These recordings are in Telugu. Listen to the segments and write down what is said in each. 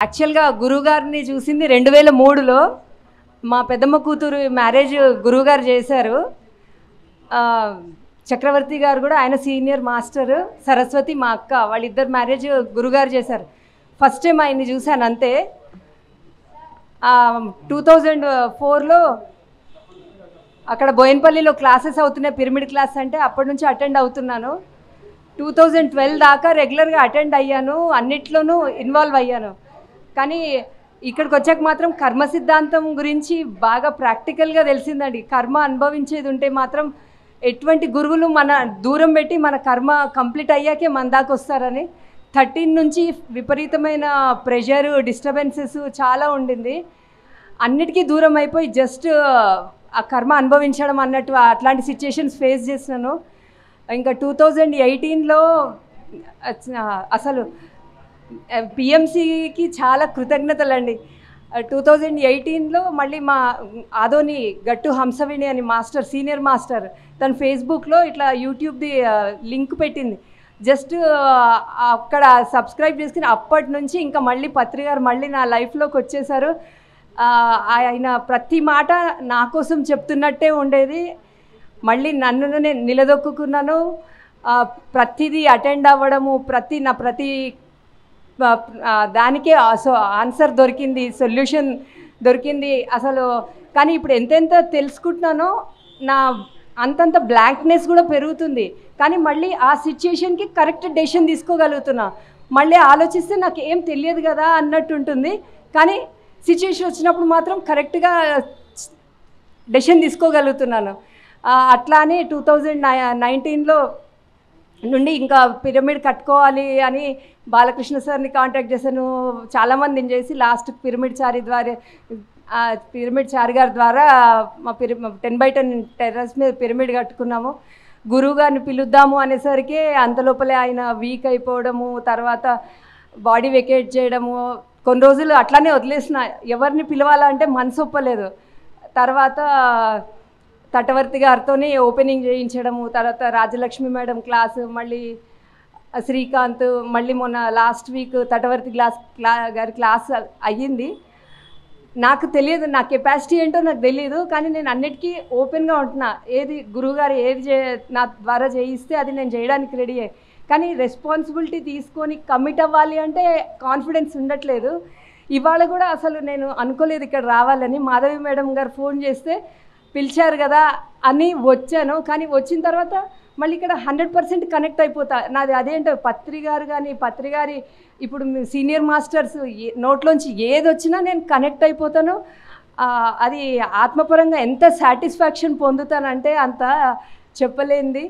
యాక్చువల్గా గురువుగారిని చూసింది 2003లో మా పెద్దమ్మ కూతురు మ్యారేజ్ గురువుగారు చేశారు. చక్రవర్తి గారు కూడా ఆయన సీనియర్ మాస్టర్, సరస్వతి మా అక్క, వాళ్ళిద్దరు మ్యారేజ్ గురుగారు చేశారు. ఫస్ట్ టైం ఆయన్ని చూశాను అంతే. 2004లో అక్కడ బోయినపల్లిలో క్లాసెస్ అవుతున్నాయి, పిరమిడ్ క్లాస్ అంటే అప్పటి నుంచి అటెండ్ అవుతున్నాను. 2012 దాకా రెగ్యులర్గా అటెండ్ అయ్యాను, అన్నిట్లోనూ ఇన్వాల్వ్ అయ్యాను. కానీ ఇక్కడికి వచ్చాక మాత్రం కర్మ సిద్ధాంతం గురించి బాగా ప్రాక్టికల్గా తెలిసిందండి. కర్మ అనుభవించేది ఉంటే మాత్రం ఎటువంటి గురువులు మన దూరం పెట్టి మన కర్మ కంప్లీట్ అయ్యాకే మన దాకా వస్తారని. 13 నుంచి విపరీతమైన ప్రెషరు, డిస్టర్బెన్సెస్ చాలా ఉండింది. అన్నిటికీ దూరం అయిపోయి జస్ట్ ఆ కర్మ అనుభవించడం అన్నట్టు అట్లాంటి సిచ్యుయేషన్స్ ఫేస్ చేసినాను. ఇంకా 2018లో అసలు పిఎంసికి చాలా కృతజ్ఞతలండి. 2018లో మళ్ళీ మా ఆదోని గట్టు హంసవిణి అని మాస్టర్, సీనియర్ మాస్టర్, తను ఫేస్బుక్లో ఇట్లా యూట్యూబ్ది లింక్ పెట్టింది. జస్ట్ అక్కడ సబ్స్క్రైబ్ చేసుకుని అప్పటి నుంచి ఇంకా మళ్ళీ పత్రి గారు మళ్ళీ నా లైఫ్లోకి వచ్చేసారు. ఆయన ప్రతి మాట నా కోసం చెప్తున్నట్టే ఉండేది. మళ్ళీ నన్ను నేను నిలదొక్కున్నాను. ప్రతిదీ అటెండ్ అవ్వడము, ప్రతి దానికే ఆన్సర్ దొరికింది, సొల్యూషన్ దొరికింది అసలు. కానీ ఇప్పుడు ఎంతెంత తెలుసుకుంటున్నానో నా అంతంత బ్లాంక్నెస్ కూడా పెరుగుతుంది. కానీ మళ్ళీ ఆ సిచ్యుయేషన్కి కరెక్ట్ డెసిషన్ తీసుకోగలుగుతున్నా. మళ్ళీ ఆలోచిస్తే నాకు ఏం తెలియదు కదా అన్నట్టు ఉంటుంది. కానీ సిచ్యుయేషన్ వచ్చినప్పుడు మాత్రం కరెక్ట్గా డెసిషన్ తీసుకోగలుగుతున్నాను. అట్లా అని 2019లో నుండి ఇంకా పిరమిడ్ కట్టుకోవాలి అని బాలకృష్ణ సార్ని కాంటాక్ట్ చేశాను. చాలామందిని చేసి లాస్ట్ పిరమిడ్ చారి గారి ద్వారా మా 10x10 టెర్రస్ మీద పిరమిడ్ కట్టుకున్నాము. గురువు గారిని పిలుద్దాము అనేసరికి అంతలోపలే ఆయన వీక్ అయిపోవడము, తర్వాత బాడీ వెకేట్ చేయడము, కొన్ని రోజులు అట్లానే వదిలేసిన. ఎవరిని పిలవాలంటే మనసు ఒప్పలేదు. తర్వాత తటవర్తి గారితోనే ఓపెనింగ్ చేయించడము, తర్వాత రాజలక్ష్మి మేడం క్లాసు, మళ్ళీ శ్రీకాంత్, మళ్ళీ మొన్న లాస్ట్ వీక్ తటవర్తి గారి క్లాస్ అయ్యింది. నాకు తెలియదు, నా కెపాసిటీ ఏంటో నాకు తెలియదు. కానీ నేను అన్నిటికీ ఓపెన్గా ఉంటున్నా. ఏది గురువుగారు ఏది నా ద్వారా చేయిస్తే అది నేను చేయడానికి రెడీయే. కానీ రెస్పాన్సిబిలిటీ తీసుకొని కమిట్ అవ్వాలి అంటే కాన్ఫిడెన్స్ ఉండట్లేదు. ఇవాళ కూడా అసలు నేను అనుకోలేదు ఇక్కడ రావాలని. మాధవి మేడం గారు ఫోన్ చేస్తే పిలిచారు కదా అని వచ్చాను. కానీ వచ్చిన తర్వాత మళ్ళీ ఇక్కడ 100% కనెక్ట్ అయిపోతా. నాది అదేంటో పత్రి గారి ఇప్పుడు సీనియర్ మాస్టర్స్ నోట్లోంచి ఏది వచ్చినా నేను కనెక్ట్ అయిపోతాను. అది ఆత్మపరంగా ఎంత సాటిస్ఫాక్షన్ పొందుతానంటే అంత చెప్పలేంది.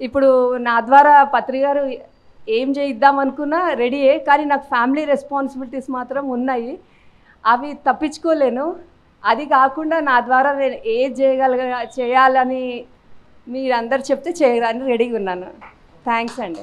ఇప్పుడు నా ద్వారా పత్రి గారు ఏం చేయిద్దామనుకున్నా రెడీయే. కానీ నాకు ఫ్యామిలీ రెస్పాన్సిబిలిటీస్ మాత్రం ఉన్నాయి, అవి తప్పించుకోలేను. అది కాకుండా నా ద్వారా నేను ఏది చేయాలని మీరందరూ చెప్తే చేయడానికి రెడీగా ఉన్నాను. థ్యాంక్స్ అండి.